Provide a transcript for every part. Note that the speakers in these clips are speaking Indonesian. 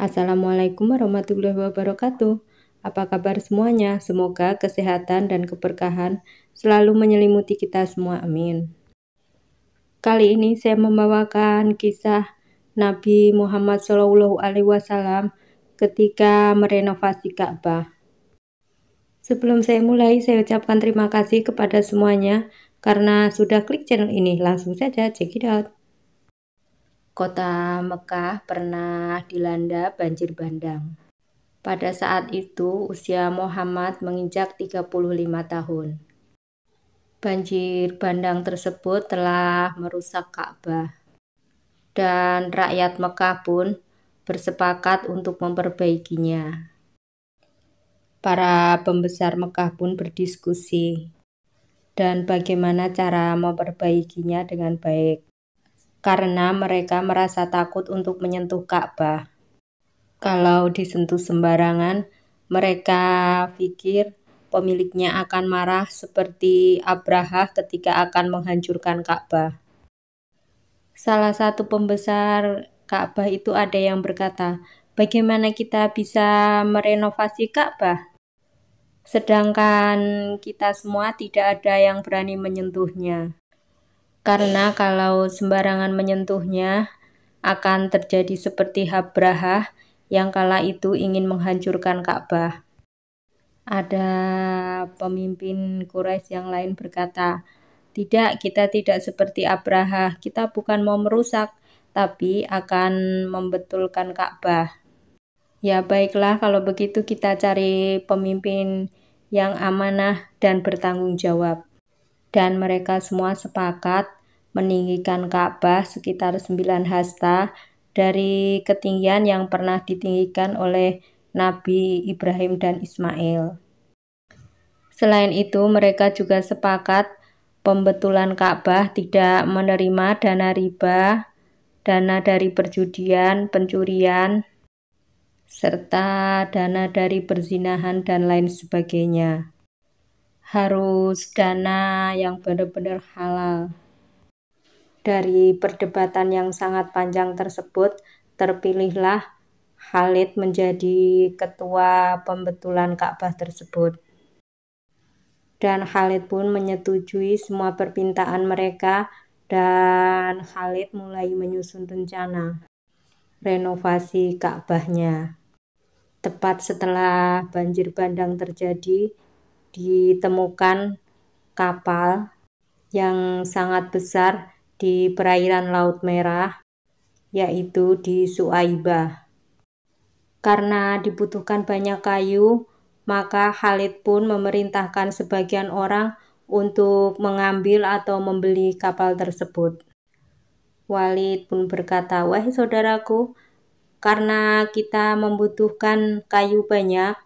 Assalamualaikum warahmatullahi wabarakatuh. Apa kabar semuanya? Semoga kesehatan dan keberkahan selalu menyelimuti kita semua. Amin. Kali ini saya membawakan kisah Nabi Muhammad SAW ketika merenovasi Ka'bah. Sebelum saya mulai, saya ucapkan terima kasih kepada semuanya karena sudah klik channel ini. Langsung saja check it out. Kota Mekah pernah dilanda banjir bandang. Pada saat itu, usia Muhammad menginjak 35 tahun. Banjir bandang tersebut telah merusak Ka'bah. Dan rakyat Mekah pun bersepakat untuk memperbaikinya. Para pembesar Mekah pun berdiskusi dan bagaimana cara memperbaikinya dengan baik. Karena mereka merasa takut untuk menyentuh Ka'bah. Kalau disentuh sembarangan, mereka pikir pemiliknya akan marah seperti Abraha ketika akan menghancurkan Ka'bah. Salah satu pembesar Ka'bah itu ada yang berkata, bagaimana kita bisa merenovasi Ka'bah? Sedangkan kita semua tidak ada yang berani menyentuhnya. Karena kalau sembarangan menyentuhnya, akan terjadi seperti Abraha yang kala itu ingin menghancurkan Ka'bah. Ada pemimpin Quraisy yang lain berkata, tidak, kita tidak seperti Abraha, kita bukan mau merusak, tapi akan membetulkan Ka'bah. Ya baiklah, kalau begitu kita cari pemimpin yang amanah dan bertanggung jawab. Dan mereka semua sepakat meninggikan Ka'bah sekitar 9 hasta dari ketinggian yang pernah ditinggikan oleh Nabi Ibrahim dan Ismail. Selain itu, mereka juga sepakat pembetulan Ka'bah tidak menerima dana riba, dana dari perjudian, pencurian, serta dana dari perzinahan dan lain sebagainya. Harus dana yang benar-benar halal. Dari perdebatan yang sangat panjang tersebut, terpilihlah Khalid menjadi ketua pembetulan Ka'bah tersebut. Dan Khalid pun menyetujui semua permintaan mereka dan Khalid mulai menyusun rencana renovasi Ka'bahnya. Tepat setelah banjir bandang terjadi, ditemukan kapal yang sangat besar di perairan Laut Merah, yaitu di Suaibah. Karena dibutuhkan banyak kayu, maka Khalid pun memerintahkan sebagian orang untuk mengambil atau membeli kapal tersebut. Walid pun berkata, wahai saudaraku, karena kita membutuhkan kayu banyak,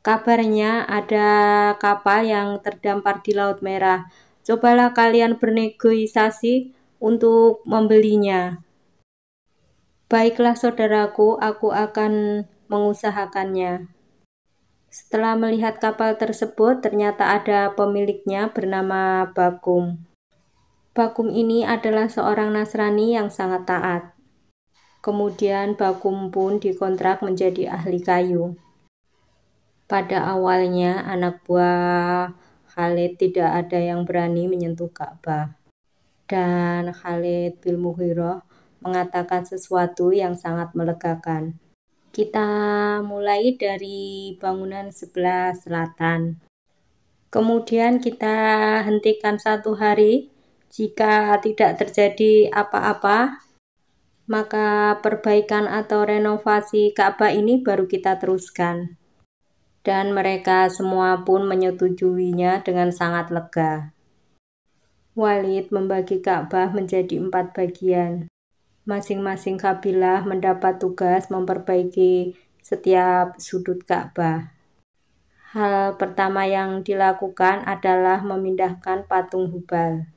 kabarnya ada kapal yang terdampar di Laut Merah. Cobalah kalian bernegosiasi untuk membelinya. Baiklah saudaraku, aku akan mengusahakannya. Setelah melihat kapal tersebut, ternyata ada pemiliknya bernama Bakum. Bakum ini adalah seorang Nasrani yang sangat taat. Kemudian Bakum pun dikontrak menjadi ahli kayu. Pada awalnya, anak buah Khalid tidak ada yang berani menyentuh Ka'bah. Dan Khalid bin Mughirah mengatakan sesuatu yang sangat melegakan. Kita mulai dari bangunan sebelah selatan. Kemudian kita hentikan 1 hari. Jika tidak terjadi apa-apa, maka perbaikan atau renovasi Ka'bah ini baru kita teruskan. Dan mereka semua pun menyetujuinya dengan sangat lega. Walid membagi Ka'bah menjadi 4 bagian. Masing-masing kabilah mendapat tugas memperbaiki setiap sudut Ka'bah. Hal pertama yang dilakukan adalah memindahkan patung Hubal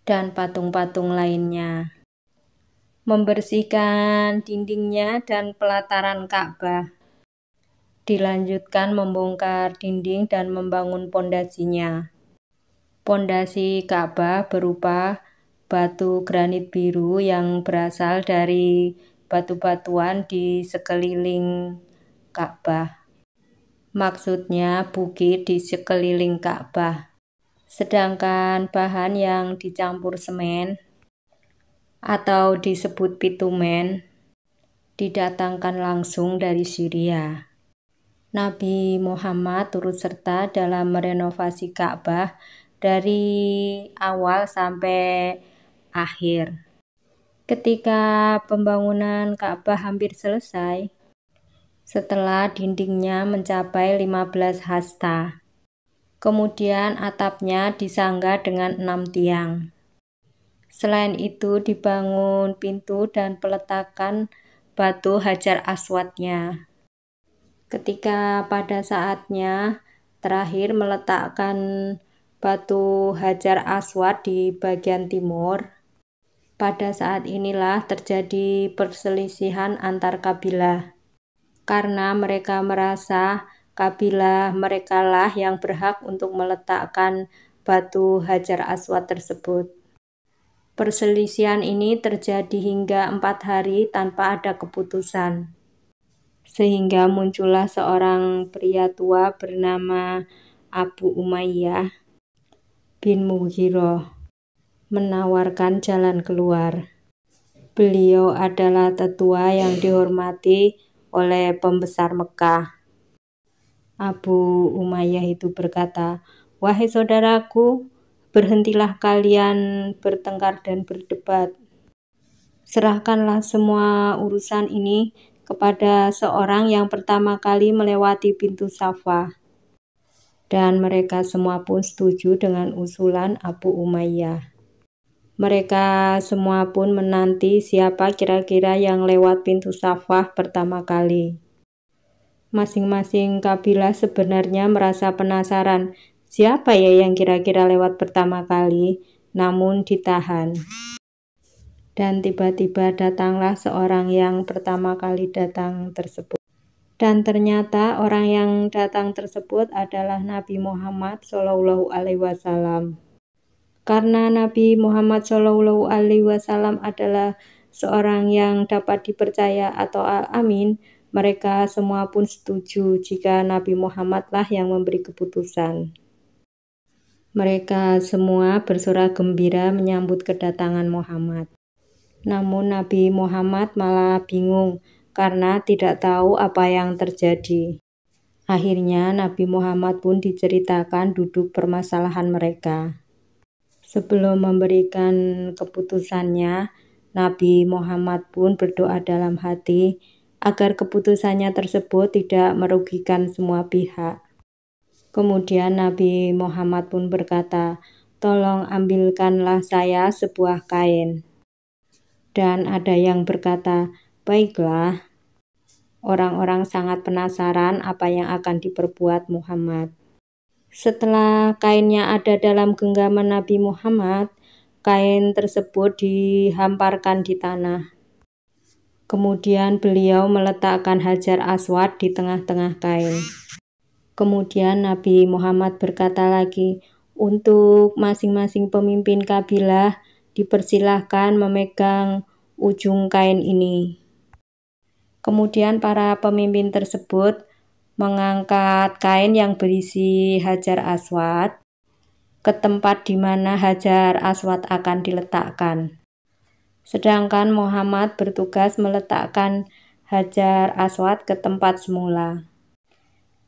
dan patung-patung lainnya. Membersihkan dindingnya dan pelataran Ka'bah. Dilanjutkan membongkar dinding dan membangun pondasinya. Pondasi Ka'bah berupa batu granit biru yang berasal dari batu-batuan di sekeliling Ka'bah. Maksudnya bukit di sekeliling Ka'bah. Sedangkan bahan yang dicampur semen atau disebut bitumen didatangkan langsung dari Syria. Nabi Muhammad turut serta dalam merenovasi Ka'bah dari awal sampai akhir. Ketika pembangunan Ka'bah hampir selesai, setelah dindingnya mencapai 15 hasta, kemudian atapnya disangga dengan 6 tiang. Selain itu dibangun pintu dan peletakan batu Hajar Aswadnya. Ketika pada saatnya terakhir meletakkan batu Hajar Aswad di bagian timur, pada saat inilah terjadi perselisihan antar kabilah, karena mereka merasa kabilah merekalah yang berhak untuk meletakkan batu Hajar Aswad tersebut. Perselisihan ini terjadi hingga 4 hari tanpa ada keputusan, sehingga muncullah seorang pria tua bernama Abu Umayyah bin Mughirah menawarkan jalan keluar. Beliau adalah tetua yang dihormati oleh pembesar Mekah. Abu Umayyah itu berkata, "Wahai saudaraku, berhentilah kalian bertengkar dan berdebat. Serahkanlah semua urusan ini kepada seorang yang pertama kali melewati pintu Safa." Dan mereka semua pun setuju dengan usulan Abu Umayyah. Mereka semua pun menanti siapa kira-kira yang lewat pintu Safa pertama kali. Masing-masing kabilah sebenarnya merasa penasaran siapa ya yang kira-kira lewat pertama kali, namun ditahan. Dan tiba-tiba datanglah seorang yang pertama kali datang tersebut. Dan ternyata orang yang datang tersebut adalah Nabi Muhammad SAW. Karena Nabi Muhammad SAW adalah seorang yang dapat dipercaya atau al-amin, mereka semua pun setuju jika Nabi Muhammadlah yang memberi keputusan. Mereka semua bersorak gembira menyambut kedatangan Muhammad. Namun Nabi Muhammad malah bingung karena tidak tahu apa yang terjadi. Akhirnya Nabi Muhammad pun diceritakan duduk permasalahan mereka. Sebelum memberikan keputusannya, Nabi Muhammad pun berdoa dalam hati agar keputusannya tersebut tidak merugikan semua pihak. Kemudian Nabi Muhammad pun berkata, "Tolong ambilkanlah saya sebuah kain." Dan ada yang berkata, "Baiklah." Orang-orang sangat penasaran apa yang akan diperbuat Muhammad. Setelah kainnya ada dalam genggaman Nabi Muhammad, kain tersebut dihamparkan di tanah. Kemudian beliau meletakkan Hajar Aswad di tengah-tengah kain. Kemudian Nabi Muhammad berkata lagi, untuk masing-masing pemimpin kabilah dipersilahkan memegang ujung kain ini. Kemudian para pemimpin tersebut mengangkat kain yang berisi Hajar Aswad ke tempat di mana Hajar Aswad akan diletakkan. Sedangkan Muhammad bertugas meletakkan Hajar Aswad ke tempat semula.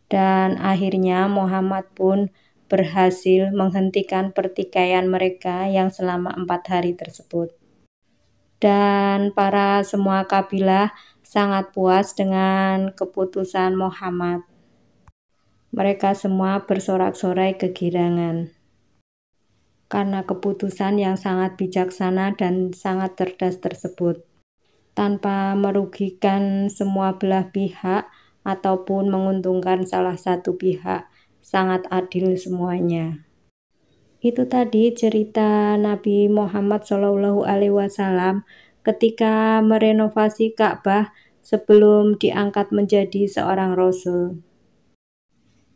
Dan akhirnya Muhammad pun berhasil menghentikan pertikaian mereka yang selama 4 hari tersebut. Dan para semua kabilah sangat puas dengan keputusan Muhammad. Mereka semua bersorak-sorai kegirangan karena keputusan yang sangat bijaksana dan sangat cerdas tersebut, tanpa merugikan semua belah pihak ataupun menguntungkan salah satu pihak, sangat adil semuanya. Itu tadi cerita Nabi Muhammad SAW ketika merenovasi Ka'bah sebelum diangkat menjadi seorang Rasul.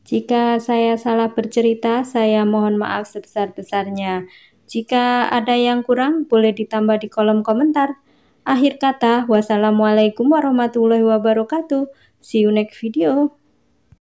Jika saya salah bercerita, saya mohon maaf sebesar-besarnya. Jika ada yang kurang, boleh ditambah di kolom komentar. Akhir kata, wassalamualaikum warahmatullahi wabarakatuh. See you next video.